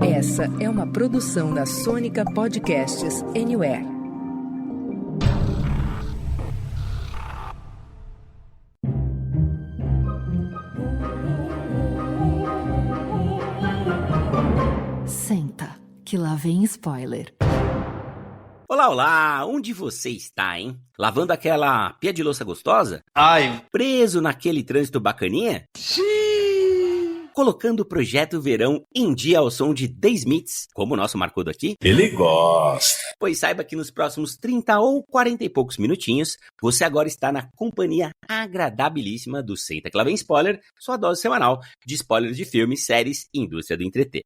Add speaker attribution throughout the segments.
Speaker 1: Essa é uma produção da Sônica Podcasts Anywhere.
Speaker 2: Senta, que lá vem spoiler.
Speaker 3: Olá, olá! Onde você está, hein? Lavando aquela pia de louça gostosa?
Speaker 4: Ai!
Speaker 3: Preso naquele trânsito bacaninha?
Speaker 4: Xiii.
Speaker 3: Colocando o projeto Verão em dia ao som de The Smiths, como o nosso Marcudo aqui?
Speaker 4: Ele gosta!
Speaker 3: Pois saiba que nos próximos 30 ou 40 e poucos minutinhos, você agora está na companhia agradabilíssima do Senta que lá vem spoiler, sua dose semanal de spoilers de filmes, séries e indústria do entreter.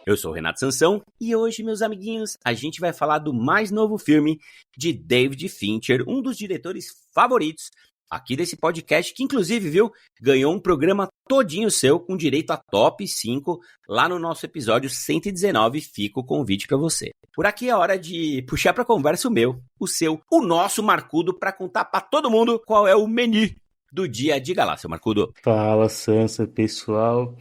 Speaker 3: Eu sou o Renato Sansão e hoje, meus amiguinhos, a gente vai falar do mais novo filme de David Fincher, um dos diretores favoritos aqui desse podcast, que inclusive, viu, ganhou um programa todinho seu com direito a top 5 lá no nosso episódio 119, fica o convite pra você. Por aqui é hora de puxar pra conversa o meu, o seu, o nosso Marcudo pra contar pra todo mundo qual é o menu do dia. Diga lá, seu Marcudo.
Speaker 5: Fala, Sansa, pessoal.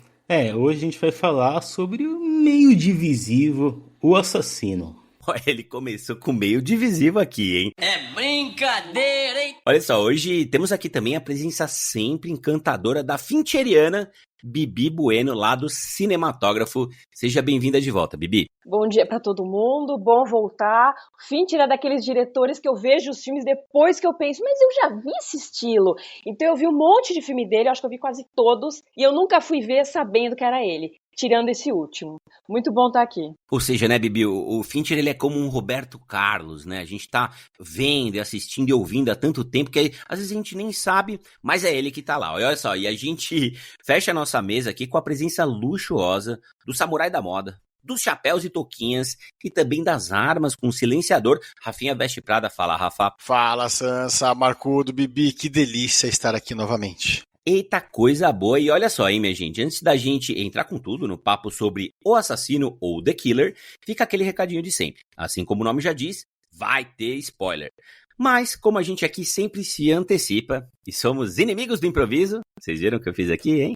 Speaker 5: Hoje a gente vai falar sobre o meio divisivo, O Assassino.
Speaker 3: Ele começou com meio divisivo aqui, hein?
Speaker 6: É brincadeira, hein?
Speaker 3: Olha só, hoje temos aqui também a presença sempre encantadora da fincheriana Bibi Bueno, lá do Cinematógrafo. Seja bem-vinda de volta, Bibi.
Speaker 7: Bom dia pra todo mundo, bom voltar. Fincher é daqueles diretores que eu vejo os filmes depois que eu penso, mas eu já vi esse estilo. Então eu vi um monte de filme dele, acho que eu vi quase todos, e eu nunca fui ver sabendo que era ele. Tirando esse último. Muito bom estar aqui.
Speaker 3: Ou seja, né, Bibi, o Fincher, ele é como um Roberto Carlos, né? A gente tá vendo, assistindo e ouvindo há tanto tempo que às vezes a gente nem sabe, mas é ele que tá lá. Olha só, e a gente fecha a nossa mesa aqui com a presença luxuosa do samurai da moda, dos chapéus e touquinhas e também das armas com silenciador. Rafinha Veste Prada. Fala, Rafa.
Speaker 4: Fala, Sansa, Marcudo, Bibi, que delícia estar aqui novamente.
Speaker 3: Eita coisa boa, e olha só, hein, minha gente, antes da gente entrar com tudo no papo sobre O Assassino ou The Killer, fica aquele recadinho de sempre. Assim como o nome já diz, vai ter spoiler. Mas, como a gente aqui sempre se antecipa, e somos inimigos do improviso, vocês viram o que eu fiz aqui, hein?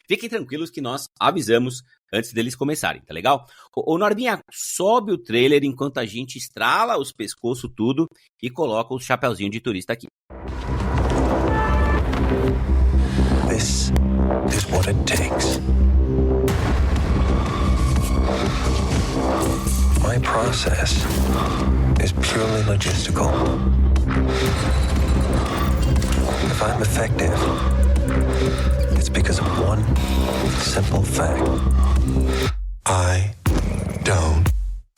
Speaker 3: Fiquem tranquilos que nós avisamos antes deles começarem, tá legal? Ô Norbinha, sobe o trailer enquanto a gente estrala os pescoços tudo e coloca o chapeuzinho de turista aqui.
Speaker 8: This is what it takes. My process is purely logistical. If I'm effective, it's because of one simple fact. I don't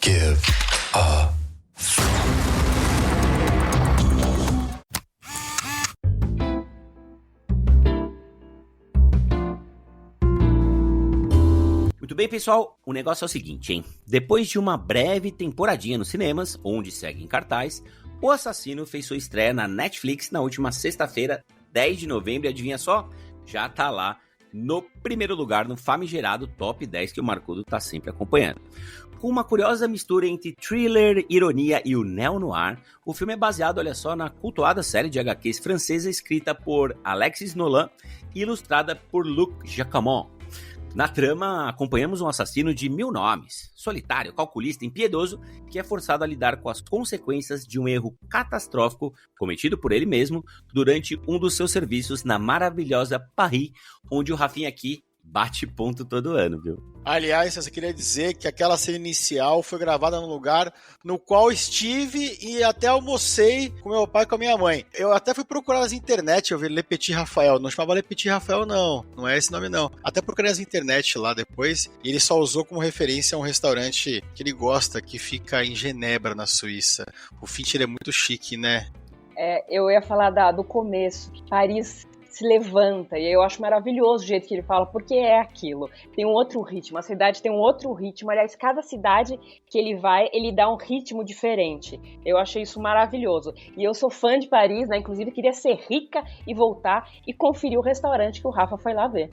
Speaker 8: give a
Speaker 3: Muito bem, pessoal, o negócio é o seguinte, hein? Depois de uma breve temporadinha nos cinemas, onde segue em cartaz, O Assassino fez sua estreia na Netflix na última sexta-feira, 10 de novembro, e adivinha só? Já tá lá no primeiro lugar no famigerado Top 10 que o Marcudo tá sempre acompanhando. Com uma curiosa mistura entre thriller, ironia e o neo-noir, o filme é baseado, olha só, na cultuada série de HQs francesa escrita por Alexis Nolan e ilustrada por Luc Jacamon. Na trama, acompanhamos um assassino de 1000 nomes, solitário, calculista, impiedoso, que é forçado a lidar com as consequências de um erro catastrófico cometido por ele mesmo durante um dos seus serviços na maravilhosa Paris, onde o Rafinha aqui bate ponto todo ano, viu?
Speaker 4: Aliás, eu só queria dizer que aquela cena inicial foi gravada num lugar no qual estive e até almocei com meu pai e com a minha mãe. Eu até fui procurar nas internet, eu vi Le Petit Rafael. Não chamava Le Petit Rafael, não é esse nome, não. Até procurei nas internet lá depois e ele só usou como referência um restaurante que ele gosta, que fica em Genebra, na Suíça. O Fincher é muito chique, né?
Speaker 7: Eu ia falar do começo, que Paris se levanta, e eu acho maravilhoso o jeito que ele fala, porque é aquilo, tem um outro ritmo, a cidade tem um outro ritmo, aliás, cada cidade que ele vai, ele dá um ritmo diferente, eu achei isso maravilhoso, e eu sou fã de Paris, né, inclusive queria ser rica e voltar e conferir o restaurante que o Rafa foi lá ver.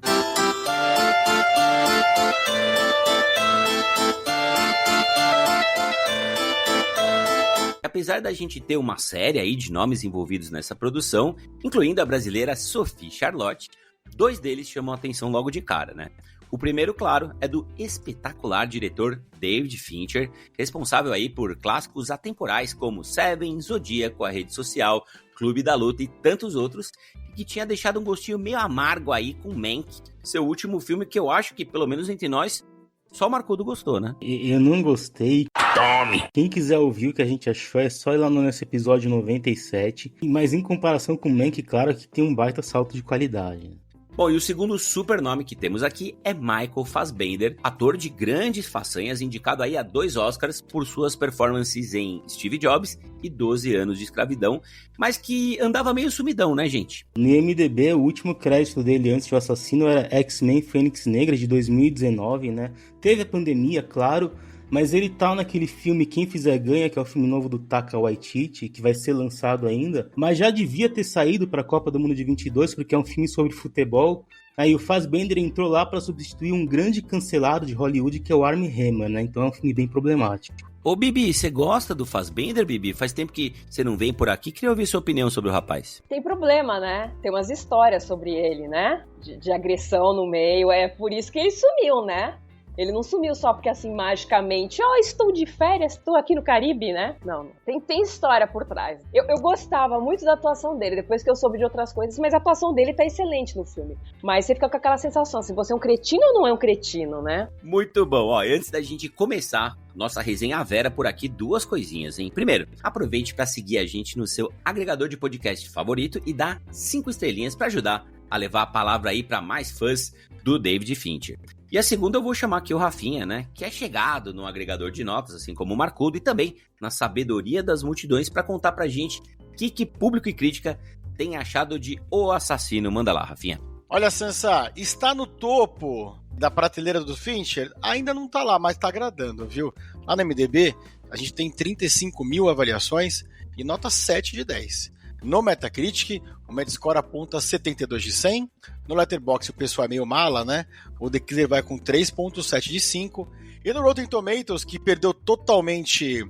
Speaker 3: apesar da gente ter uma série aí de nomes envolvidos nessa produção, incluindo a brasileira Sophie Charlotte, 2 deles chamam a atenção logo de cara, né? O primeiro, claro, é do espetacular diretor David Fincher, responsável aí por clássicos atemporais como Seven, Zodíaco, A Rede Social, Clube da Luta e tantos outros, que tinha deixado um gostinho meio amargo aí com Mank, seu último filme que eu acho que, pelo menos entre nós, só o Marcudo gostou, né?
Speaker 5: Eu não gostei.
Speaker 3: Tome!
Speaker 5: Quem quiser ouvir o que a gente achou é só ir lá no nosso episódio 97. Mas em comparação com o Mank, claro que tem um baita salto de qualidade.
Speaker 3: Bom, e o segundo super nome que temos aqui é Michael Fassbender, ator de grandes façanhas, indicado aí a 2 Oscars por suas performances em Steve Jobs e 12 anos de escravidão, mas que andava meio sumidão, né, gente?
Speaker 5: No IMDb, o último crédito dele antes de O Assassino era X-Men Fênix Negra, de 2019, né? Teve a pandemia, claro, mas ele tá naquele filme Quem Fizer Ganha, que é o filme novo do Taika Waititi, que vai ser lançado ainda, mas já devia ter saído para a Copa do Mundo de 22, porque é um filme sobre futebol. Aí o Fassbender entrou lá para substituir um grande cancelado de Hollywood, que é o Armie Hammer, né? Então é um filme bem problemático.
Speaker 3: Ô Bibi, você gosta do Fassbender, Bibi? Faz tempo que você não vem por aqui, queria ouvir sua opinião sobre o rapaz.
Speaker 7: Tem problema, né? Tem umas histórias sobre ele, né? De agressão no meio, é por isso que ele sumiu, né? Ele não sumiu só porque, assim, magicamente, estou de férias, estou aqui no Caribe, né? Não. Tem história por trás. Eu gostava muito da atuação dele, depois que eu soube de outras coisas, mas a atuação dele tá excelente no filme. Mas você fica com aquela sensação, assim, você é um cretino ou não é um cretino, né?
Speaker 3: Muito bom. Antes da gente começar nossa resenha Vera por aqui, 2 coisinhas, hein? Primeiro, aproveite para seguir a gente no seu agregador de podcast favorito e dar 5 estrelinhas para ajudar a levar a palavra aí para mais fãs do David Fincher. E a segunda eu vou chamar aqui o Rafinha, né? Que é chegado no agregador de notas, assim como o Marcudo, e também na sabedoria das multidões para contar pra gente o que público e crítica tem achado de O Assassino. Manda lá, Rafinha.
Speaker 4: Olha, Sansa, está no topo da prateleira do Fincher? Ainda não tá lá, mas tá agradando, viu? Lá no MDB, a gente tem 35 mil avaliações e nota 7 de 10. No Metacritic, o Metascore aponta 72 de 100. No Letterboxd, o pessoal é meio mala, né? O The Killer vai com 3.7 de 5. E no Rotten Tomatoes, que perdeu totalmente...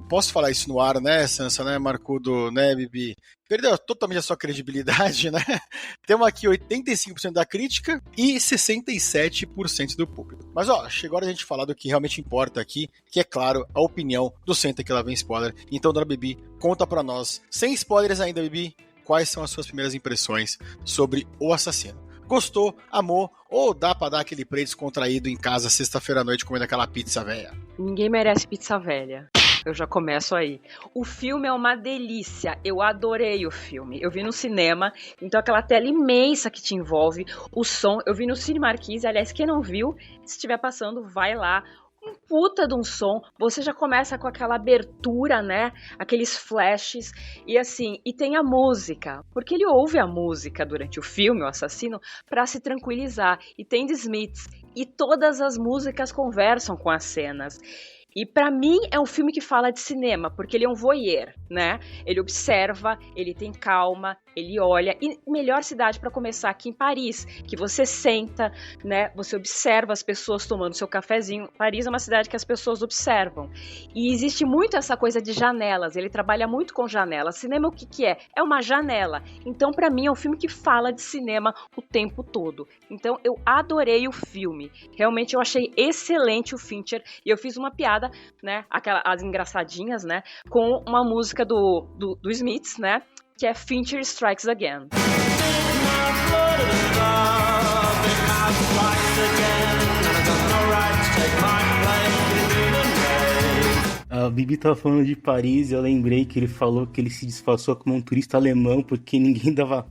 Speaker 4: posso falar isso no ar, né, Sansa, né, Marcudo, né, Bibi? Perdeu totalmente a sua credibilidade, né? Temos aqui 85% da crítica e 67% do público. Mas, chegou a hora de a gente falar do que realmente importa aqui, que é, claro, a opinião do Senta que lá vem spoiler. Então, dona Bibi, conta pra nós, sem spoilers ainda, Bibi, quais são as suas primeiras impressões sobre O Assassino? Gostou, amou, ou dá pra dar aquele play descontraído em casa sexta-feira à noite comendo aquela pizza velha?
Speaker 7: Ninguém merece pizza velha. Eu já começo aí. O filme é uma delícia. Eu adorei o filme. Eu vi no cinema, então aquela tela imensa que te envolve, o som. Eu vi no Cine Marquise. Aliás, quem não viu, se estiver passando, vai lá. Um puta de um som, você já começa com aquela abertura, né, aqueles flashes, e assim, e tem a música, porque ele ouve a música durante o filme, o assassino, pra se tranquilizar, e tem The Smiths, e todas as músicas conversam com as cenas. E pra mim é um filme que fala de cinema, porque ele é um voyeur, né? Ele observa, ele tem calma, ele olha. E melhor cidade para começar aqui em Paris, que você senta, né? Você observa as pessoas tomando seu cafezinho. Paris é uma cidade que as pessoas observam. E existe muito essa coisa de janelas, ele trabalha muito com janelas. Cinema o que é? É uma janela. Então pra mim é um filme que fala de cinema o tempo todo. Então eu adorei o filme. Realmente eu achei excelente o Fincher. E eu fiz uma piada, né, as engraçadinhas, né, com uma música do Smiths, né, que é Fincher Strikes Again.
Speaker 5: A Bibi tava falando de Paris e eu lembrei que ele falou que ele se disfarçou como um turista alemão porque ninguém dava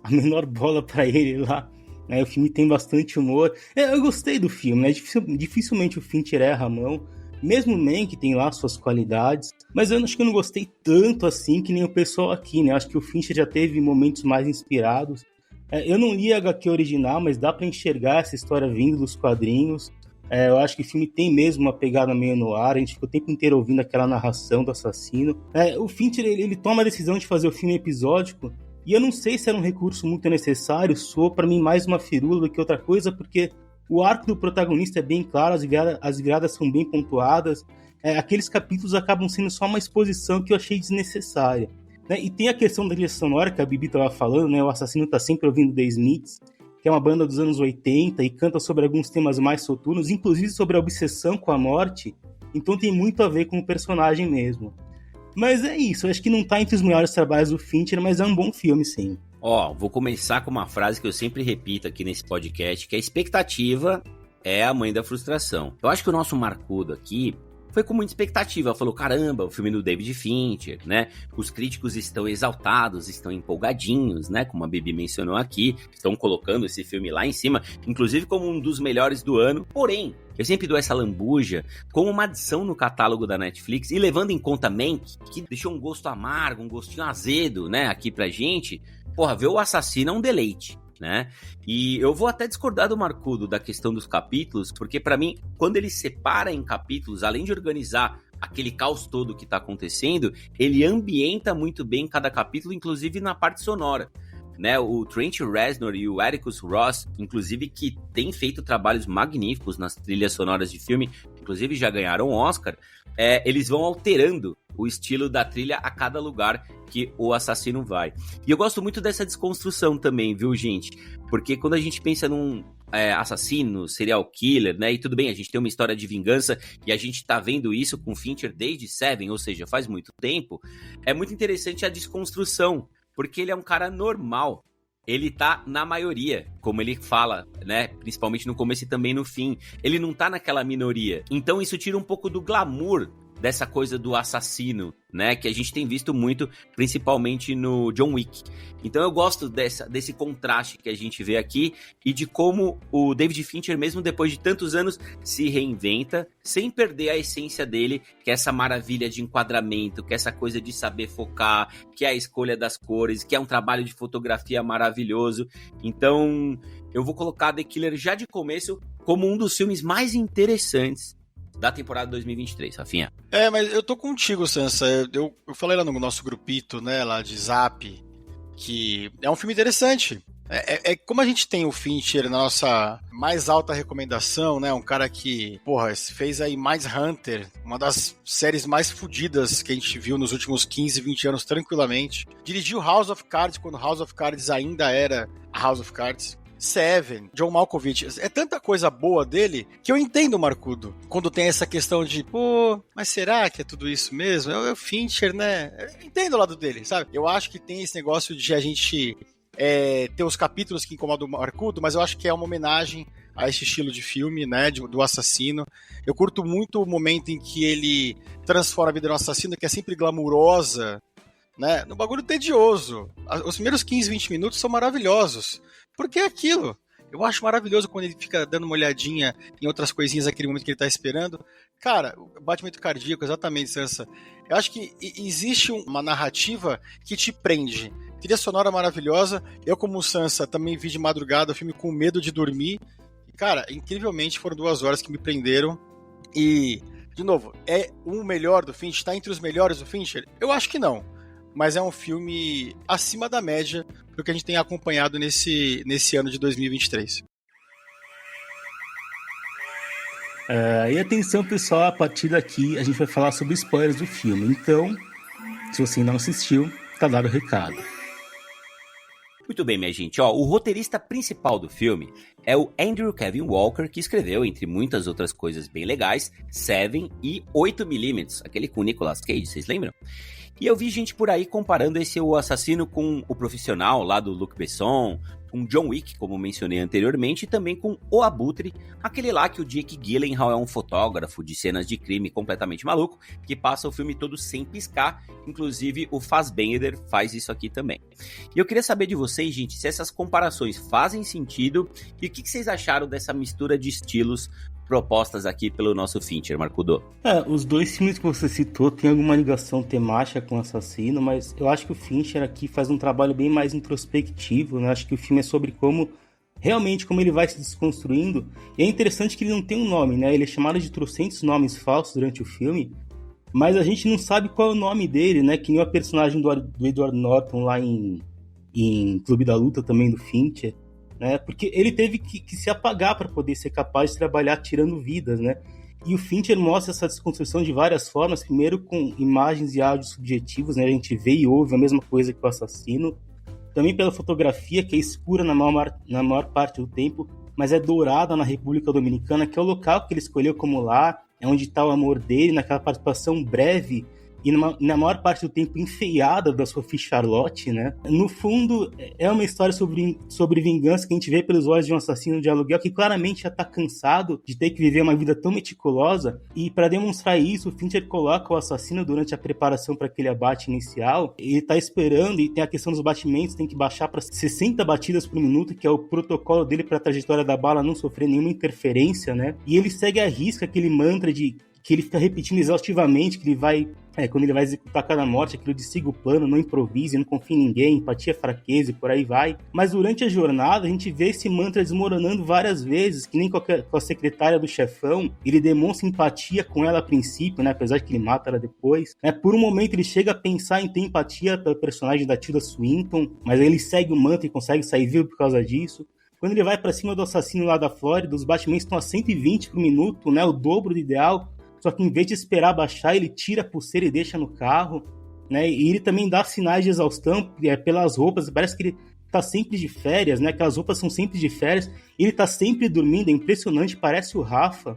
Speaker 5: a menor bola pra ele lá. O filme tem bastante humor. Eu gostei do filme, né? Dificilmente o Fincher erra a mão. Mesmo o Mank tem lá suas qualidades, mas eu acho que eu não gostei tanto assim que nem o pessoal aqui, né? Acho que o Fincher já teve momentos mais inspirados. Eu não li a HQ original, mas dá pra enxergar essa história vindo dos quadrinhos. Eu acho que o filme tem mesmo uma pegada meio no ar, a gente fica o tempo inteiro ouvindo aquela narração do assassino. O Fincher, ele toma a decisão de fazer o filme episódico, e eu não sei se era um recurso muito necessário, soou pra mim mais uma firula do que outra coisa, porque o arco do protagonista é bem claro, as viradas são bem pontuadas, aqueles capítulos acabam sendo só uma exposição que eu achei desnecessária. Né? E tem a questão da trilha sonora que a Bibi estava falando, né? O assassino tá sempre ouvindo The Smiths, que é uma banda dos anos 80 e canta sobre alguns temas mais soturnos, inclusive sobre a obsessão com a morte, então tem muito a ver com o personagem mesmo. Mas é isso, eu acho que não tá entre os melhores trabalhos do Fincher, mas é um bom filme, sim.
Speaker 3: Vou começar com uma frase que eu sempre repito aqui nesse podcast, que a expectativa é a mãe da frustração. Eu acho que o nosso Marcudo aqui foi com muita expectativa. Falou, caramba, o filme do David Fincher, né? Os críticos estão exaltados, estão empolgadinhos, né? Como a Bibi mencionou aqui, estão colocando esse filme lá em cima, inclusive como um dos melhores do ano. Porém, eu sempre dou essa lambuja como uma adição no catálogo da Netflix e levando em conta Mank, que deixou um gosto amargo, um gostinho azedo, né? Aqui pra gente. Ver o assassino é um deleite. Né? E eu vou até discordar do Marcudo da questão dos capítulos, porque pra mim, quando ele separa em capítulos, além de organizar aquele caos todo que tá acontecendo, ele ambienta muito bem cada capítulo, inclusive na parte sonora. Né, o Trent Reznor e o Atticus Ross, inclusive, que tem feito trabalhos magníficos nas trilhas sonoras de filme, inclusive já ganharam Oscar, eles vão alterando o estilo da trilha a cada lugar que o assassino vai. E eu gosto muito dessa desconstrução também, viu, gente? Porque quando a gente pensa num assassino, serial killer, né? E tudo bem, a gente tem uma história de vingança e a gente tá vendo isso com Fincher desde Seven, ou seja, faz muito tempo. É muito interessante a desconstrução, porque ele é um cara normal. Ele tá na maioria, como ele fala, né? Principalmente no começo e também no fim. Ele não tá naquela minoria. Então isso tira um pouco do glamour dessa coisa do assassino, né? Que a gente tem visto muito, principalmente no John Wick. Então eu gosto desse contraste que a gente vê aqui e de como o David Fincher, mesmo depois de tantos anos, se reinventa sem perder a essência dele, que é essa maravilha de enquadramento, que é essa coisa de saber focar, que é a escolha das cores, que é um trabalho de fotografia maravilhoso. Então eu vou colocar The Killer já de começo como um dos filmes mais interessantes da temporada 2023, Rafinha.
Speaker 4: Mas eu tô contigo, Sansa. Eu falei lá no nosso grupito, né, lá de Zap, que é um filme interessante. Como a gente tem o Fincher na nossa mais alta recomendação, né, um cara que, fez aí Mindhunter, uma das séries mais fodidas que a gente viu nos últimos 15, 20 anos tranquilamente. Dirigiu House of Cards, quando House of Cards ainda era a House of Cards. Seven, John Malkovich, é tanta coisa boa dele que eu entendo o Marcudo quando tem essa questão de, mas será que é tudo isso mesmo? É o Fincher, né? Eu entendo o lado dele, sabe? Eu acho que tem esse negócio de a gente ter os capítulos que incomodam o Marcudo, mas eu acho que é uma homenagem a esse estilo de filme, né, do assassino. Eu curto muito o momento em que ele transforma a vida do assassino, que é sempre glamurosa, né, no bagulho tedioso. Os primeiros 15, 20 minutos são maravilhosos. Porque é aquilo. Eu acho maravilhoso quando ele fica dando uma olhadinha em outras coisinhas naquele momento que ele tá esperando. Cara, o batimento cardíaco, exatamente, Sansa. Eu acho que existe uma narrativa que te prende. Trilha sonora maravilhosa. Eu, como Sansa, também vi de madrugada o filme com medo de dormir. E, cara, incrivelmente foram 2 horas que me prenderam. E, de novo, é o melhor do Fincher? Tá entre os melhores do Fincher? Eu acho que não. Mas é um filme acima da média do que a gente tem acompanhado nesse ano de 2023.
Speaker 5: E atenção, pessoal, a partir daqui a gente vai falar sobre spoilers do filme. Então, se você não assistiu, tá dado o recado.
Speaker 3: Muito bem, minha gente. O roteirista principal do filme é o Andrew Kevin Walker, que escreveu, entre muitas outras coisas bem legais, Seven e 8mm, aquele com o Nicolas Cage, vocês lembram? E eu vi gente por aí comparando esse O Assassino com O Profissional, lá do Luc Besson, com John Wick, como mencionei anteriormente, e também com O Abutre, aquele lá que o Jake Gyllenhaal é um fotógrafo de cenas de crime completamente maluco, que passa o filme todo sem piscar, inclusive o Fassbender faz isso aqui também. E eu queria saber de vocês, gente, se essas comparações fazem sentido e o que vocês acharam dessa mistura de estilos propostas aqui pelo nosso Fincher, Marcudo.
Speaker 5: Os 2 filmes que você citou têm alguma ligação temática com o assassino, mas eu acho que o Fincher aqui faz um trabalho bem mais introspectivo, né? Acho que o filme é sobre como ele vai se desconstruindo. E é interessante que ele não tem um nome, né? Ele é chamado de trocentos nomes falsos durante o filme, mas a gente não sabe qual é o nome dele, né? Que nem o personagem do Edward Norton lá em Clube da Luta também, do Fincher. Né? Porque ele teve que se apagar para poder ser capaz de trabalhar tirando vidas, né? E o Fincher mostra essa desconstrução de várias formas, primeiro com imagens e áudios subjetivos, né? A gente vê e ouve a mesma coisa que o assassino. Também pela fotografia, que é escura na maior parte do tempo, mas é dourada na República Dominicana, que é o local que ele escolheu como lar, é onde está o amor dele, naquela participação breve e na maior parte do tempo enfeiada da Sophie Charlotte, né? No fundo, é uma história sobre vingança que a gente vê pelos olhos de um assassino de aluguel que claramente já está cansado de ter que viver uma vida tão meticulosa, e para demonstrar isso, o Fincher coloca o assassino durante a preparação para aquele abate inicial. Ele está esperando, e tem a questão dos batimentos, tem que baixar para 60 batidas por minuto, que é o protocolo dele para a trajetória da bala não sofrer nenhuma interferência, né? E ele segue à risca aquele mantra que ele fica repetindo exaustivamente, que ele vai, quando ele vai executar cada morte, aquilo de siga o plano, não improvise, não confie em ninguém, empatia, fraqueza e por aí vai. Mas durante a jornada, a gente vê esse mantra desmoronando várias vezes, que nem com a secretária do chefão, ele demonstra empatia com ela a princípio, né, apesar de que ele mata ela depois. Por um momento ele chega a pensar em ter empatia pelo personagem da Tilda Swinton, mas aí ele segue o mantra e consegue sair vivo por causa disso. Quando ele vai pra cima do assassino lá da Flórida, os batimentos estão a 120 por minuto, né, o dobro do ideal. Só que em vez de esperar baixar, ele tira a pulseira e deixa no carro, né? E ele também dá sinais de exaustão pelas roupas. Parece que ele tá sempre de férias, né? Aquelas roupas são sempre de férias. Ele tá sempre dormindo, é impressionante, parece o Rafa.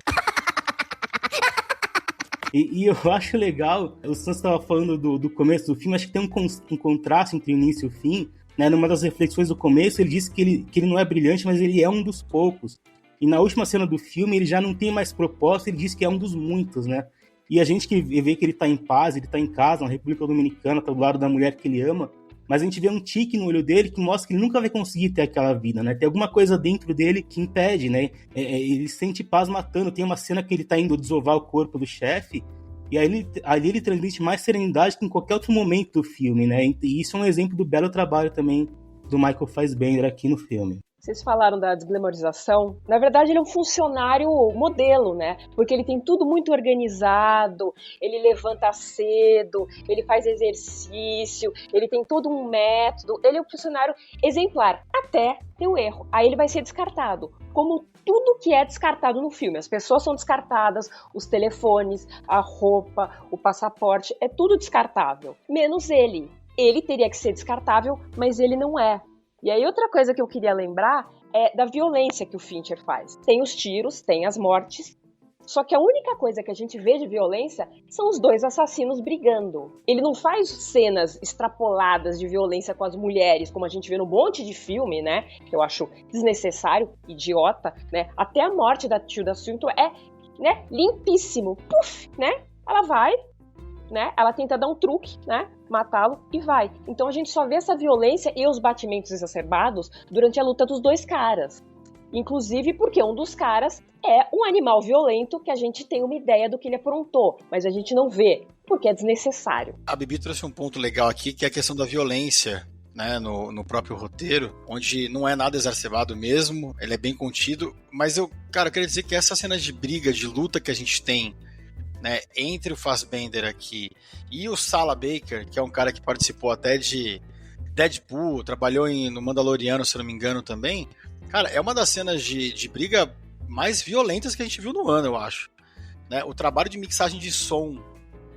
Speaker 5: E eu acho legal, o Sans estava falando do começo do filme, acho que tem um contraste entre o início e o fim, né? Numa das reflexões do começo, ele disse que ele não é brilhante, mas ele é um dos poucos. E na última cena do filme, ele já não tem mais propósito, ele diz que é um dos muitos, né? E a gente que vê que ele tá em paz, ele tá em casa, na República Dominicana, tá do lado da mulher que ele ama, mas a gente vê um tique no olho dele que mostra que ele nunca vai conseguir ter aquela vida, né? Tem alguma coisa dentro dele que impede, né? Ele sente paz matando. Tem uma cena que ele tá indo desovar o corpo do chefe, e aí ali ele transmite mais serenidade que em qualquer outro momento do filme, né? E isso é um exemplo do belo trabalho também do Michael Fassbender aqui no filme.
Speaker 7: Vocês falaram da desglamorização. Na verdade, ele é um funcionário modelo, né? Porque ele tem tudo muito organizado, ele levanta cedo, ele faz exercício, ele tem todo um método. Ele é um funcionário exemplar, até ter o erro. Aí ele vai ser descartado. Como tudo que é descartado no filme. As pessoas são descartadas, os telefones, a roupa, o passaporte, é tudo descartável. Menos ele. Ele teria que ser descartável, mas ele não é. E aí outra coisa que eu queria lembrar é da violência que o Fincher faz. Tem os tiros, tem as mortes, só que a única coisa que a gente vê de violência são os dois assassinos brigando. Ele não faz cenas extrapoladas de violência com as mulheres, como a gente vê num monte de filme, né? Que eu acho desnecessário, idiota, né? Até a morte da Tilda Swinton é, né, limpíssimo. Puf, né? Ela vai, né? Ela tenta dar um truque, né? Matá-lo e vai. Então a gente só vê essa violência e os batimentos exacerbados durante a luta dos dois caras. Inclusive porque um dos caras é um animal violento que a gente tem uma ideia do que ele aprontou, mas a gente não vê, porque é desnecessário.
Speaker 4: A Bibi trouxe um ponto legal aqui, que é a questão da violência, né, no próprio roteiro, onde não é nada exacerbado mesmo, ele é bem contido, mas eu queria dizer que essa cena de briga, de luta que a gente tem, né, entre o Fassbender aqui e o Sala Baker, que é um cara que participou até de Deadpool, trabalhou no Mandaloriano, se não me engano, também. Cara, é uma das cenas de briga mais violentas que a gente viu no ano, eu acho. Né? O trabalho de mixagem de som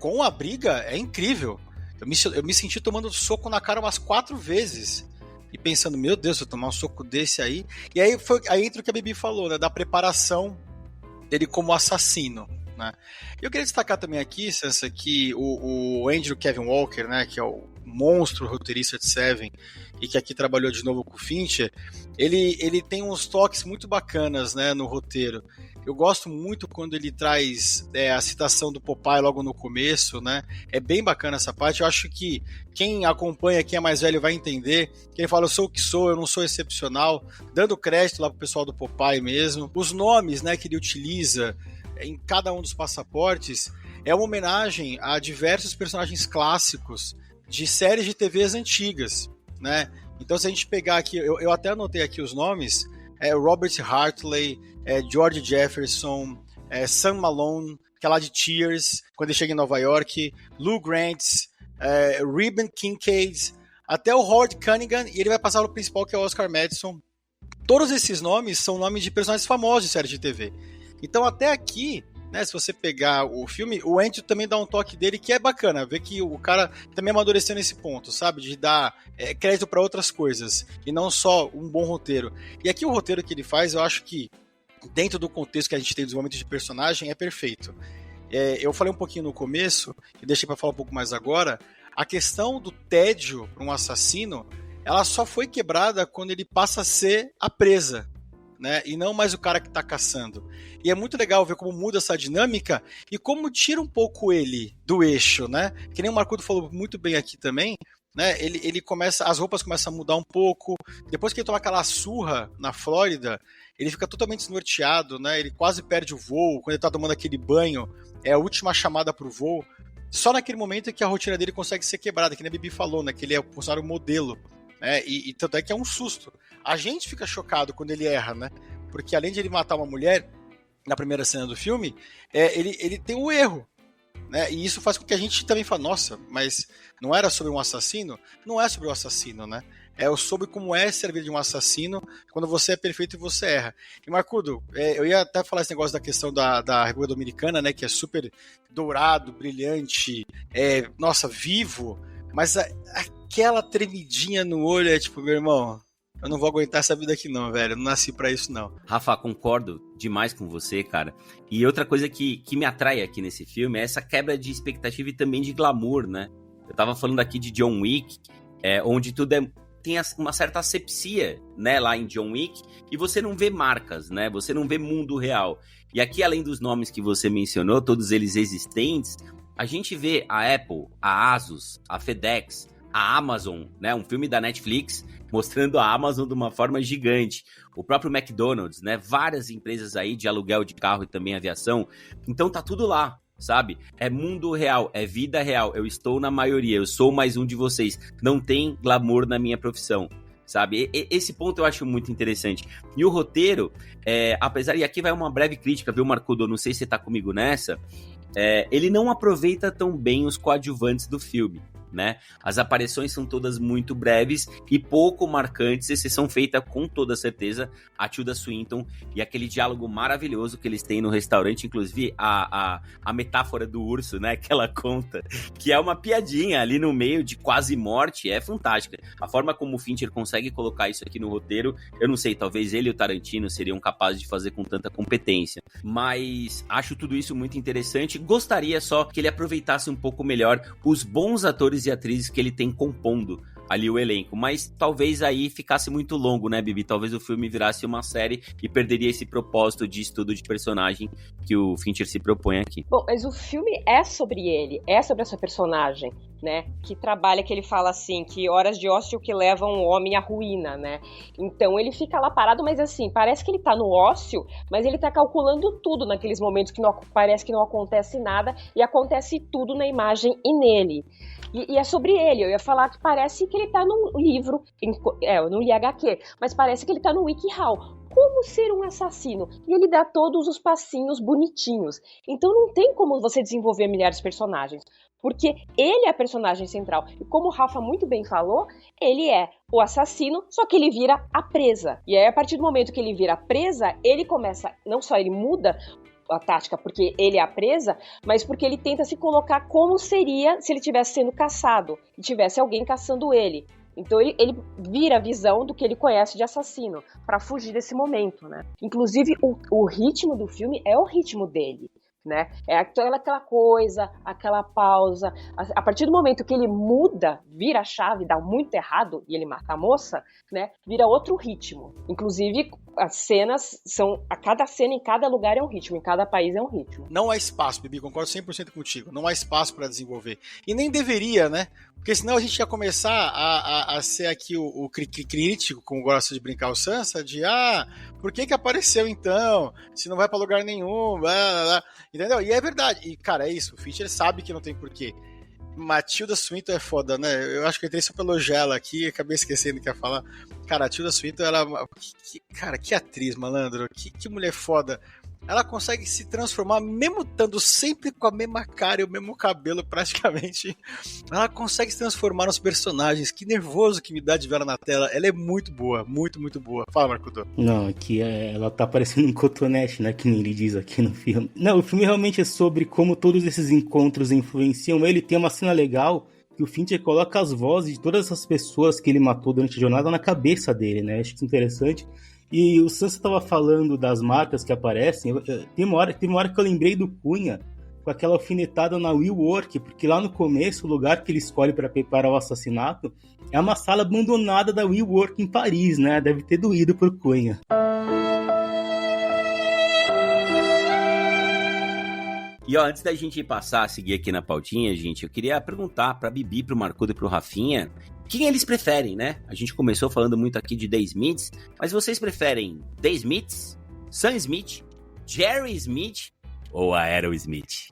Speaker 4: com a briga é incrível. Eu me senti tomando soco na cara umas 4 vezes. E pensando, meu Deus, se eu tomar um soco desse aí... E aí entra o que a Bibi falou, né? Da preparação dele como assassino. Né? Eu queria destacar também aqui, Sansa, que o Andrew Kevin Walker, né, que é o monstro roteirista de Seven e que aqui trabalhou de novo com o Fincher, ele tem uns toques muito bacanas, né, no roteiro. Eu gosto muito quando ele traz a citação do Popeye logo no começo, né? É bem bacana essa parte. Eu acho que quem acompanha, quem é mais velho, vai entender. Que ele fala, eu sou o que sou, eu não sou excepcional, dando crédito lá pro pessoal do Popeye mesmo. Os nomes, né, que ele utiliza em cada um dos passaportes é uma homenagem a diversos personagens clássicos de séries de TVs antigas, né? Então, se a gente pegar aqui, eu até anotei aqui os nomes, Robert Hartley, George Jefferson, Sam Malone, que é lá de Cheers, quando ele chega em Nova York, Lou Grant, Reuben Kincaid, até o Howard Cunningham, e ele vai passar o principal, que é o Oscar Madison. Todos esses nomes são nomes de personagens famosos de séries de TV. Então, até aqui, né, se você pegar o filme, o Andrew também dá um toque dele que é bacana, ver que o cara também amadureceu nesse ponto, sabe? De dar crédito para outras coisas, e não só um bom roteiro. E aqui o roteiro que ele faz, eu acho que, dentro do contexto que a gente tem dos momentos de personagem, é perfeito. Eu falei um pouquinho no começo, e deixei para falar um pouco mais agora, a questão do tédio para um assassino, ela só foi quebrada quando ele passa a ser a presa, né? E não mais o cara que tá caçando. E é muito legal ver como muda essa dinâmica e como tira um pouco ele do eixo, né? Que nem o Marcudo falou muito bem aqui também, né? Ele começa, as roupas começam a mudar um pouco. Depois que ele toma aquela surra na Flórida, ele fica totalmente desnorteado, né? Ele quase perde o voo. Quando ele tá tomando aquele banho, é a última chamada pro voo. Só naquele momento é que a rotina dele consegue ser quebrada, que nem a Bibi falou, né? Que ele é o funcionário modelo, né? E tanto é que é um susto. A gente fica chocado quando ele erra, né? Porque além de ele matar uma mulher, na primeira cena do filme, ele tem um erro, né? E isso faz com que a gente também fale, nossa, mas não era sobre um assassino? Não é sobre o assassino, né? É sobre como é servir de um assassino quando você é perfeito e você erra. E Marcudo, eu ia até falar esse negócio da questão da República Dominicana, né? Que é super dourado, brilhante, nossa, vivo, mas aquela tremidinha no olho é tipo, meu irmão, eu não vou aguentar essa vida aqui não, velho. Eu não nasci pra isso, não.
Speaker 3: Rafa, concordo demais com você, cara. E outra coisa que me atrai aqui nesse filme é essa quebra de expectativa e também de glamour, né? Eu tava falando aqui de John Wick, onde tudo tem uma certa asepsia, né, lá em John Wick, e você não vê marcas, né? Você não vê mundo real. E aqui, além dos nomes que você mencionou, todos eles existentes, a gente vê a Apple, a Asus, a FedEx, a Amazon, né? Um filme da Netflix mostrando a Amazon de uma forma gigante. O próprio McDonald's, né? Várias empresas aí de aluguel de carro e também aviação. Então tá tudo lá, sabe? É mundo real, é vida real. Eu estou na maioria, eu sou mais um de vocês. Não tem glamour na minha profissão, sabe? Esse ponto eu acho muito interessante. E o roteiro, apesar... E aqui vai uma breve crítica, viu, Marcudo? Não sei se você tá comigo nessa. Ele não aproveita tão bem os coadjuvantes do filme, né? As aparições são todas muito breves e pouco marcantes, exceção feita com toda certeza a Tilda Swinton e aquele diálogo maravilhoso que eles têm no restaurante, inclusive a metáfora do urso, né, que ela conta, que é uma piadinha ali no meio de quase morte, é fantástica. A forma como o Fincher consegue colocar isso aqui no roteiro, eu não sei, talvez ele e o Tarantino seriam capazes de fazer com tanta competência, mas acho tudo isso muito interessante. Gostaria só que ele aproveitasse um pouco melhor os bons atores e atrizes que ele tem compondo ali o elenco, mas talvez aí ficasse muito longo, né, Bibi? Talvez o filme virasse uma série e perderia esse propósito de estudo de personagem que o Fincher se propõe aqui.
Speaker 7: Bom, mas o filme é sobre ele, é sobre essa personagem, né, que trabalha, que ele fala assim, que horas de ócio que levam o homem à ruína, né? Então ele fica lá parado, mas assim, parece que ele tá no ócio, mas ele tá calculando tudo naqueles momentos que não, parece que não acontece nada e acontece tudo na imagem e nele. E é sobre ele, eu ia falar que parece que ele tá num livro, eu não li HQ, mas parece que ele tá no WikiHow. Como ser um assassino? E ele dá todos os passinhos bonitinhos. Então não tem como você desenvolver milhares de personagens, porque ele é a personagem central. E como o Rafa muito bem falou, ele é o assassino, só que ele vira a presa. E aí, a partir do momento que ele vira a presa, ele começa, não só ele muda a tática porque ele é a presa, mas porque ele tenta se colocar como seria se ele estivesse sendo caçado e tivesse alguém caçando ele. Então ele vira a visão do que ele conhece de assassino para fugir desse momento, né? Inclusive o ritmo do filme é o ritmo dele, né? É aquela coisa, aquela pausa. A partir do momento que ele muda, vira a chave, dá muito errado e ele mata a moça, né? Vira outro ritmo. Inclusive as cenas são, a cada cena em cada lugar é um ritmo, em cada país é um ritmo.
Speaker 4: Não há espaço, Bibi, concordo 100% contigo. Não há espaço para desenvolver. E nem deveria, né? Porque senão a gente ia começar a ser aqui o crítico, como gosta de brincar o Sansa, de por que apareceu então? Se não vai pra lugar nenhum, blá, blá, blá. Entendeu? E é verdade. E, cara, é isso. O Fincher sabe que não tem porquê. Matilda Swinton é foda, né? Eu acho que eu entrei só pra elogiar ela aqui e acabei esquecendo o que ia falar. Cara, a Tilda Swinton, ela... Cara, que atriz, malandro. Que mulher foda. ela consegue se transformar, mesmo estando sempre com a mesma cara e o mesmo cabelo praticamente. Ela consegue se transformar nos personagens. Que nervoso que me dá de ver ela na tela. Ela é muito boa, muito, muito boa. Fala, Marcudo.
Speaker 5: Não, aqui ela tá parecendo um cotonete, né? Que nem ele diz aqui no filme. Não, o filme realmente é sobre como todos esses encontros influenciam ele. Tem uma cena legal que o Fincher coloca as vozes de todas essas pessoas que ele matou durante a jornada na cabeça dele, né? Acho isso interessante. E o Sansa estava falando das marcas que aparecem. Tem uma hora que eu lembrei do Cunha com aquela alfinetada na WeWork, porque lá no começo, o lugar que ele escolhe para preparar o assassinato é uma sala abandonada da WeWork em Paris, né? Deve ter doído pro Cunha.
Speaker 3: E ó, antes da gente passar a seguir aqui na pautinha, gente, eu queria perguntar pra Bibi, pro Marcudo e pro Rafinha, quem eles preferem, né? A gente começou falando muito aqui de The Smiths, mas vocês preferem The Smiths, Sam Smith, Jerry Smith ou a Aerosmith?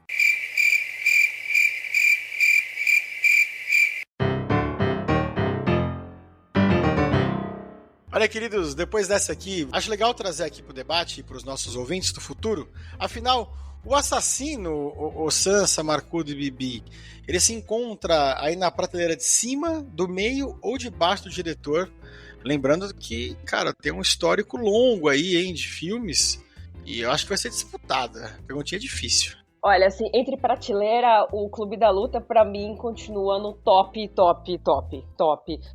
Speaker 4: Olha, queridos, depois dessa aqui, acho legal trazer aqui pro debate e pros nossos ouvintes do futuro. Afinal, o assassino, o Sansa, Marcudo e Bibi, ele se encontra aí na prateleira de cima, do meio ou de baixo do diretor. Lembrando que, cara, tem um histórico longo aí, hein, de filmes, e eu acho que vai ser disputada. Perguntinha difícil.
Speaker 7: Olha, assim, entre prateleira, o Clube da Luta, pra mim, continua no top,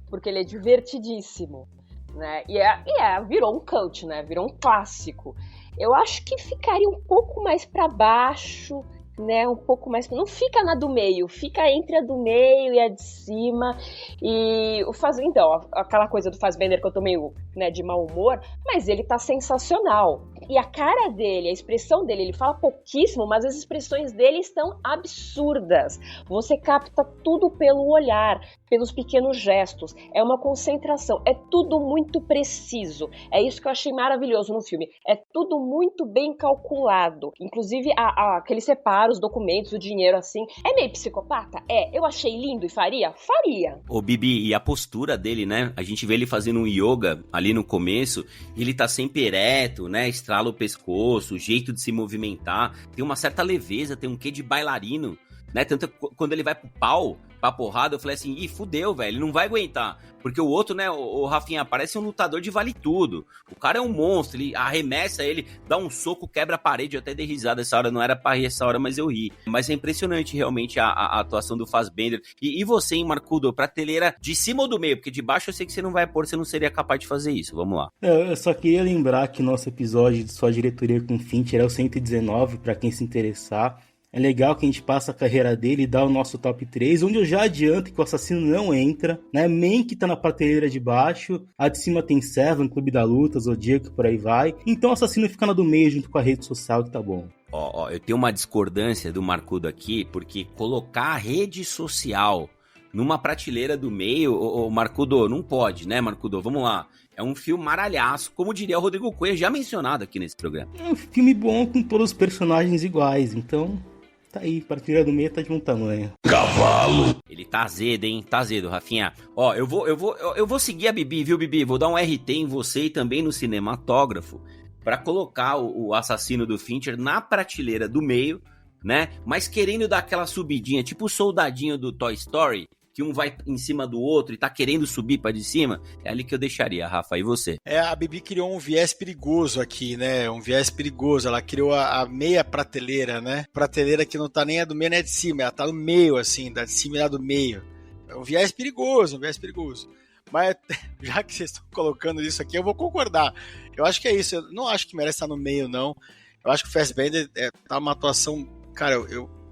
Speaker 7: porque ele é divertidíssimo, né? Virou um cult, né? Virou um clássico. Eu acho que ficaria um pouco mais pra baixo, né? Um pouco mais... Não fica na do meio, fica entre a do meio e a de cima. E então, aquela coisa do Fassbender que eu tô meio, né, de mau humor, mas ele tá sensacional. E a cara dele, a expressão dele, ele fala pouquíssimo, mas as expressões dele estão absurdas. Você capta tudo pelo olhar, pelos pequenos gestos. É uma concentração, é tudo muito preciso. É isso que eu achei maravilhoso no filme. É tudo muito bem calculado. Inclusive, que ele separa os documentos, o dinheiro, assim. É meio psicopata? É. Eu achei lindo e faria? Faria.
Speaker 3: Ô, Bibi, e a postura dele, né? A gente vê ele fazendo um yoga ali no começo, e ele tá sempre ereto, né? Estrala o pescoço, o jeito de se movimentar, tem uma certa leveza, tem um quê de bailarino, né? Tanto que quando ele vai pro pau, pra porrada, eu falei assim, ih, fudeu, velho, ele não vai aguentar. Porque o outro, né, o Rafinha, parece um lutador de vale tudo. O cara é um monstro, ele arremessa ele, dá um soco, quebra a parede, eu até dei risada essa hora, não era pra rir essa hora, mas eu ri. Mas é impressionante realmente a atuação do Fassbender. E você, hein, Marcudo, prateleira de cima ou do meio? Porque de baixo eu sei que você não vai pôr, você não seria capaz de fazer isso, vamos lá.
Speaker 5: Eu só queria lembrar que nosso episódio de Sua Diretoria com Fincher é o 119, pra quem se interessar. É legal que a gente passa a carreira dele e dá o nosso top 3, onde eu já adianto que o assassino não entra, né? Mank tá na prateleira de baixo, a de cima tem Seven, Clube da Luta, Zodíaco, por aí vai. Então o assassino fica na do meio junto com a rede social, que tá bom.
Speaker 3: Ó, eu tenho uma discordância do Marcudo aqui, porque colocar a rede social numa prateleira do meio, Marcudo, não pode, né, Marcudo? Vamos lá. É um filme maralhaço, como diria o Rodrigo Cunha, já mencionado aqui nesse programa.
Speaker 5: É um filme bom com todos os personagens iguais, então... Tá aí, prateleira do meio tá de um tamanho.
Speaker 3: Cavalo! Ele tá azedo, hein? Tá azedo, Rafinha. Ó, eu vou seguir a Bibi, viu, Bibi? Vou dar um RT em você e também no cinematógrafo pra colocar o assassino do Fincher na prateleira do meio, né? Mas querendo dar aquela subidinha, tipo o soldadinho do Toy Story, que um vai em cima do outro e tá querendo subir pra de cima, é ali que eu deixaria, Rafa, e você?
Speaker 4: A Bibi criou um viés perigoso aqui, né? Um viés perigoso, ela criou a meia prateleira, né? Prateleira que não tá nem a do meio nem a de cima, ela tá no meio, assim, da de cima e da do meio. É um viés perigoso, Mas já que vocês estão colocando isso aqui, eu vou concordar. Eu acho que é isso, eu não acho que merece estar no meio, não. Eu acho que o Fassbender tá uma atuação, cara,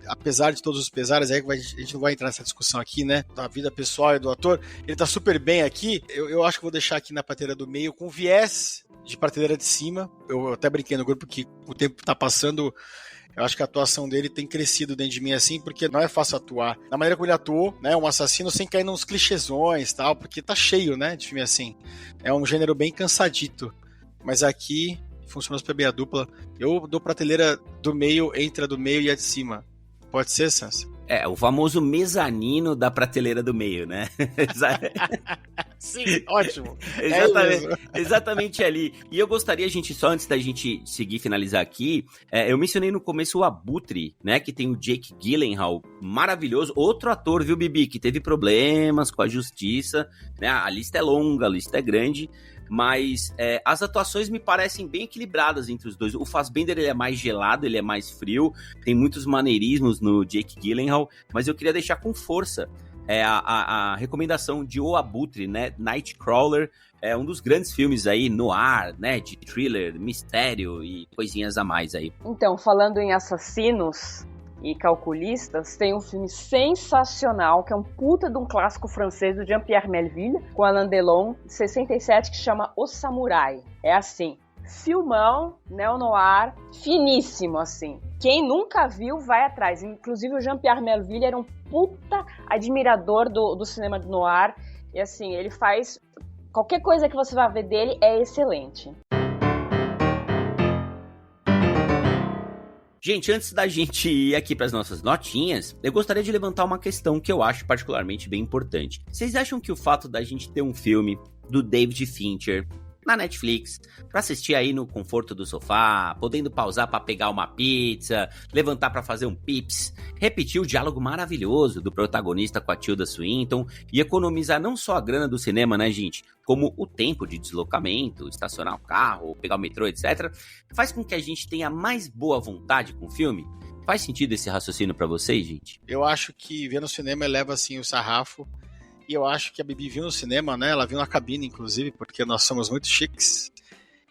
Speaker 4: apesar de todos os pesares, aí a gente não vai entrar nessa discussão aqui, né, da vida pessoal e do ator, ele tá super bem aqui, eu acho que vou deixar aqui na prateleira do meio, com viés de prateleira de cima. Eu até brinquei no grupo que o tempo tá passando, eu acho que a atuação dele tem crescido dentro de mim assim, porque não é fácil atuar. Da maneira como ele atuou, né, um assassino sem cair nos clichêsões e tal, porque tá cheio, né, de filme assim. É um gênero bem cansadito, mas aqui funciona super bem a dupla. Eu dou prateleira do meio, entre a do meio e a de cima. Pode ser, Sansa?
Speaker 3: O famoso mezanino da prateleira do meio, né?
Speaker 4: Sim, ótimo.
Speaker 3: Exatamente ali. E eu gostaria, gente, só antes da gente seguir e finalizar aqui, eu mencionei no começo o Abutre, né? Que tem o Jake Gyllenhaal, maravilhoso. Outro ator, viu, Bibi? Que teve problemas com a justiça, né? A lista é longa, a lista é grande. Mas as atuações me parecem bem equilibradas entre os dois. O Fassbender, ele é mais gelado, ele é mais frio, tem muitos maneirismos no Jake Gyllenhaal, mas eu queria deixar com força a recomendação de O Abutre, né? Nightcrawler, é um dos grandes filmes aí noir, né? De thriller, mistério e coisinhas a mais aí.
Speaker 7: Então, falando em assassinos e calculistas, tem um filme sensacional, que é um puta de um clássico francês do Jean-Pierre Melville, com Alain Delon, de 67, que chama O Samurai. É assim, filmão, neo-noir, finíssimo, assim. Quem nunca viu, vai atrás. Inclusive, o Jean-Pierre Melville era um puta admirador do cinema de noir, e assim, ele faz... Qualquer coisa que você vai ver dele é excelente.
Speaker 3: Gente, antes da gente ir aqui para as nossas notinhas, eu gostaria de levantar uma questão que eu acho particularmente bem importante. Vocês acham que o fato da gente ter um filme do David Fincher na Netflix, para assistir aí no conforto do sofá, podendo pausar para pegar uma pizza, levantar para fazer um pips, repetir o diálogo maravilhoso do protagonista com a Tilda Swinton e economizar não só a grana do cinema, né, gente, como o tempo de deslocamento, estacionar o carro, pegar o metrô, etc., faz com que a gente tenha mais boa vontade com o filme? Faz sentido esse raciocínio para vocês, gente?
Speaker 4: Eu acho que ver no cinema eleva, assim, o sarrafo. E eu acho que a Bibi viu no cinema, né? Ela viu na cabine, inclusive, porque nós somos muito chiques.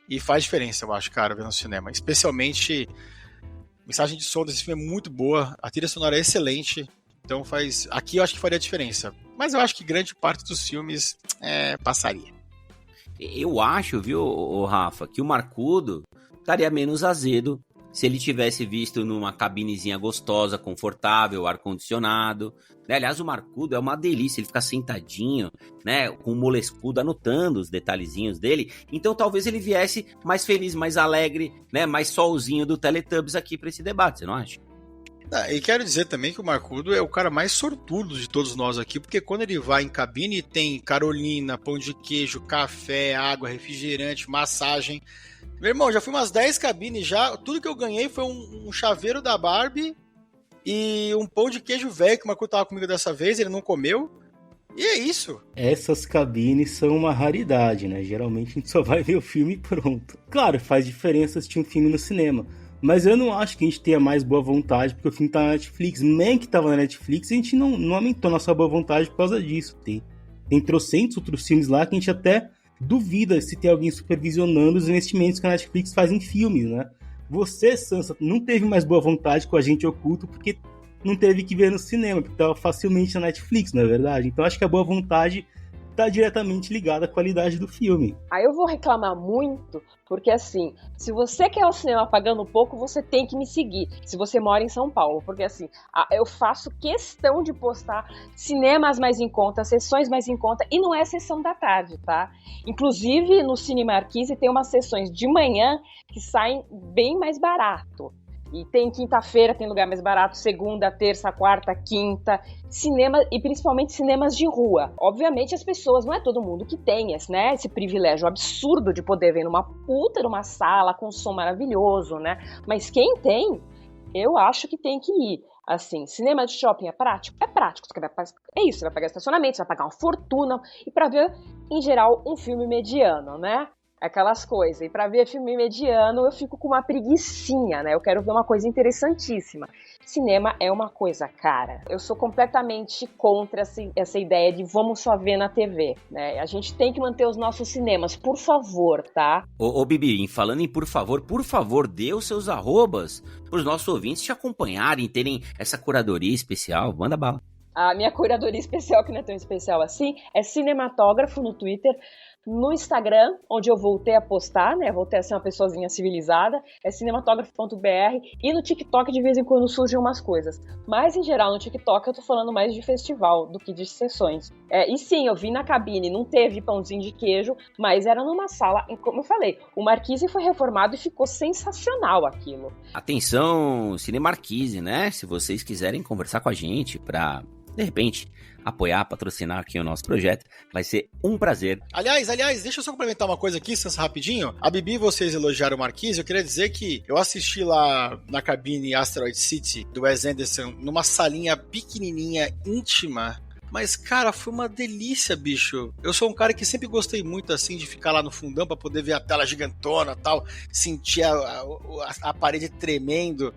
Speaker 4: E faz diferença, eu acho, cara, ver no cinema. Especialmente, a mensagem de som desse filme é muito boa. A trilha sonora é excelente. Então faz... Aqui eu acho que faria diferença. Mas eu acho que grande parte dos filmes passaria.
Speaker 3: Eu acho, viu, Rafa, que o Marcudo estaria menos azedo se ele tivesse visto numa cabinezinha gostosa, confortável, ar-condicionado. Né? Aliás, o Marcudo é uma delícia, ele fica sentadinho, né, com o molescudo, anotando os detalhezinhos dele. Então talvez ele viesse mais feliz, mais alegre, né, mais solzinho do Teletubbies aqui para esse debate, você não acha?
Speaker 4: E quero dizer também que o Marcudo é o cara mais sortudo de todos nós aqui, porque quando ele vai em cabine tem Carolina, pão de queijo, café, água, refrigerante, massagem. Meu irmão, já fui umas 10 cabines já, tudo que eu ganhei foi um chaveiro da Barbie e um pão de queijo velho que o Marcudo tava comigo dessa vez, ele não comeu. E é isso.
Speaker 5: Essas cabines são uma raridade, né? Geralmente a gente só vai ver o filme e pronto. Claro, faz diferença assistir um filme no cinema. Mas eu não acho que a gente tenha mais boa vontade porque o filme tá na Netflix. Nem que tava na Netflix, a gente não aumentou nossa boa vontade por causa disso. Tem trocentos outros filmes lá que a gente até duvida se tem alguém supervisionando os investimentos que a Netflix faz em filmes, né? Você, Sansa, não teve mais boa vontade com Agente Oculto porque não teve que ver no cinema, porque tava facilmente na Netflix, não é verdade? Então acho que a boa vontade tá diretamente ligada à qualidade do filme.
Speaker 7: Aí eu vou reclamar muito, porque assim, se você quer o cinema pagando pouco, você tem que me seguir, se você mora em São Paulo, porque assim, eu faço questão de postar cinemas mais em conta, sessões mais em conta, e não é sessão da tarde, tá? Inclusive no Cine Marquise tem umas sessões de manhã que saem bem mais barato. E tem quinta-feira, tem lugar mais barato, segunda, terça, quarta, quinta, cinema e principalmente cinemas de rua. Obviamente as pessoas, não é todo mundo que tem esse privilégio absurdo de poder ver numa puta numa sala com som maravilhoso, né? Mas quem tem, eu acho que tem que ir. Assim, cinema de shopping é prático? É prático. É isso, você vai pagar estacionamento, você vai pagar uma fortuna e pra ver, em geral, um filme mediano, né? Aquelas coisas. E pra ver filme mediano, eu fico com uma preguicinha, né? Eu quero ver uma coisa interessantíssima. Cinema é uma coisa cara. Eu sou completamente contra essa ideia de vamos só ver na TV, né? A gente tem que manter os nossos cinemas, por favor, tá?
Speaker 3: Ô Bibi, falando em por favor, dê os seus arrobas pros nossos ouvintes te acompanharem, terem essa curadoria especial. Manda bala.
Speaker 7: A minha curadoria especial, que não é tão especial assim, é Cinematógrafo no Twitter. no Instagram, onde eu voltei a postar, né? Voltei a ser uma pessoazinha civilizada, é cinematógrafo.br, e no TikTok de vez em quando surgem umas coisas. Mas, em geral, no TikTok eu tô falando mais de festival do que de sessões. E sim, eu vi na cabine, não teve pãozinho de queijo, mas era numa sala, como eu falei, o Marquise foi reformado e ficou sensacional aquilo.
Speaker 3: Atenção, Cinemarquise, né? Se vocês quiserem conversar com a gente pra, de repente, apoiar, patrocinar aqui o nosso projeto, vai ser um prazer.
Speaker 4: Aliás, deixa eu só complementar uma coisa aqui, Sansa, rapidinho. A Bibi, vocês elogiaram o Marquise, eu queria dizer que eu assisti lá na cabine Asteroid City, do Wes Anderson, numa salinha pequenininha, íntima, mas, cara, foi uma delícia, bicho. Eu sou um cara que sempre gostei muito, assim, de ficar lá no fundão pra poder ver a tela gigantona e tal, sentir a parede tremendo.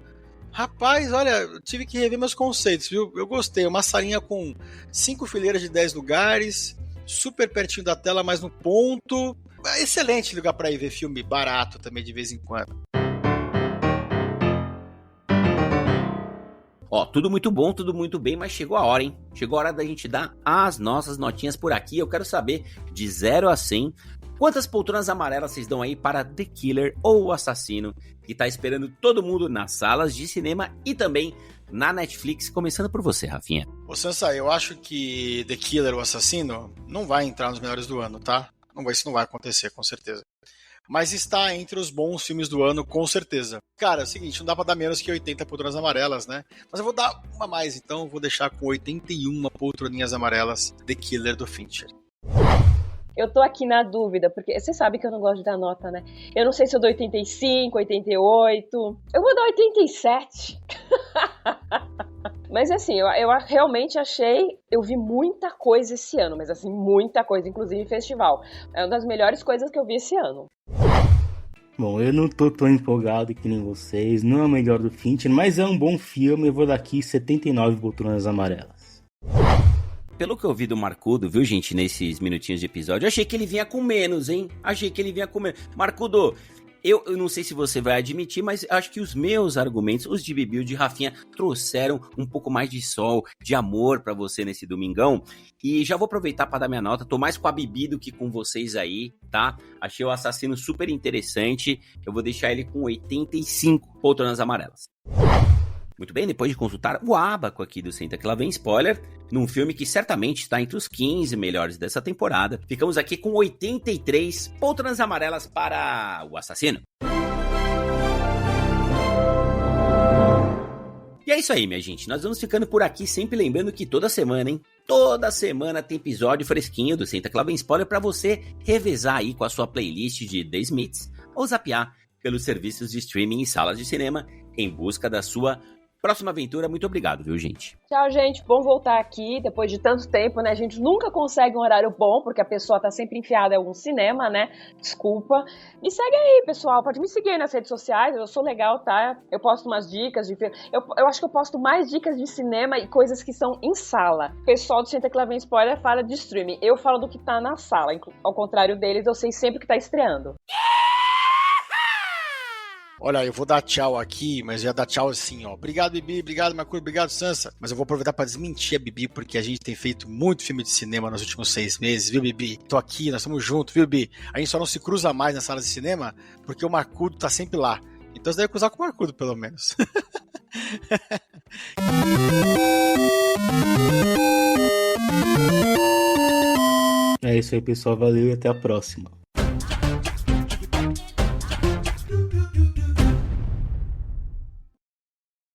Speaker 4: Rapaz, olha, eu tive que rever meus conceitos, viu? Eu gostei, uma salinha com 5 fileiras de 10 lugares, super pertinho da tela, mas no ponto. Excelente lugar pra ir ver filme barato também de vez em quando.
Speaker 3: Ó, tudo muito bom, tudo muito bem, mas chegou a hora, hein? Chegou a hora da gente dar as nossas notinhas por aqui. Eu quero saber, de 0 a 100, quantas poltronas amarelas vocês dão aí para The Killer, ou o assassino, que tá esperando todo mundo nas salas de cinema e também na Netflix, começando por você, Rafinha.
Speaker 4: Ô Sansa, eu acho que The Killer, o assassino, não vai entrar nos melhores do ano, tá? Isso não vai acontecer, com certeza. Mas está entre os bons filmes do ano, com certeza. Cara, é o seguinte, não dá pra dar menos que 80 poltronas amarelas, né? Mas eu vou dar uma mais, então eu vou deixar com 81 poltroninhas amarelas The Killer do Fincher.
Speaker 7: Eu tô aqui na dúvida, porque você sabe que eu não gosto de dar nota, né? Eu não sei se eu dou 85, 88... Eu vou dar 87. Mas assim, eu realmente achei... Eu vi muita coisa esse ano, mas assim, muita coisa, inclusive em festival. É uma das melhores coisas que eu vi esse ano.
Speaker 5: Bom, eu não tô tão empolgado que nem vocês, não é o melhor do Fincher, mas é um bom filme, eu vou dar aqui 79 poltronas amarelas.
Speaker 3: Pelo que eu vi do Marcudo, viu, gente, nesses minutinhos de episódio, eu achei que ele vinha com menos, hein? Marcudo, eu não sei se você vai admitir, mas acho que os meus argumentos, os de Bibi e de Rafinha, trouxeram um pouco mais de sol, de amor pra você nesse domingão. E já vou aproveitar pra dar minha nota, tô mais com a Bibi do que com vocês aí, tá? Achei o assassino super interessante, eu vou deixar ele com 85 poltronas amarelas. Muito bem, depois de consultar o abaco aqui do Senta Que Lá Vem Spoiler, num filme que certamente está entre os 15 melhores dessa temporada, ficamos aqui com 83 poltronas amarelas para o assassino. E é isso aí, minha gente, nós vamos ficando por aqui, sempre lembrando que toda semana, hein? Toda semana tem episódio fresquinho do Senta Que Lá Vem Spoiler para você revezar aí com a sua playlist de The Smiths ou zapear pelos serviços de streaming e salas de cinema em busca da sua próxima aventura. Muito obrigado, viu, gente?
Speaker 7: Tchau, gente. Bom voltar aqui depois de tanto tempo, né? A gente nunca consegue um horário bom, porque a pessoa tá sempre enfiada em algum cinema, né? Desculpa. Me segue aí, pessoal. Pode me seguir nas redes sociais. Eu sou legal, tá? Eu posto umas dicas de filme. Eu acho que eu posto mais dicas de cinema e coisas que são em sala. O pessoal do Senta Que Lá Vem Spoiler fala de streaming. Eu falo do que tá na sala. Ao contrário deles, eu sei sempre o que tá estreando.
Speaker 4: Olha, eu vou dar tchau aqui, mas eu ia dar tchau assim, ó. Obrigado, Bibi, obrigado, Marcuro, obrigado, Sansa. Mas eu vou aproveitar pra desmentir a Bibi, porque a gente tem feito muito filme de cinema nos últimos 6 meses, viu, Bibi? Tô aqui, nós estamos juntos, viu, Bibi? A gente só não se cruza mais nas salas de cinema, porque o Marcudo tá sempre lá. Então você deve cruzar com o Marcudo, pelo menos.
Speaker 5: É isso aí, pessoal. Valeu e até a próxima.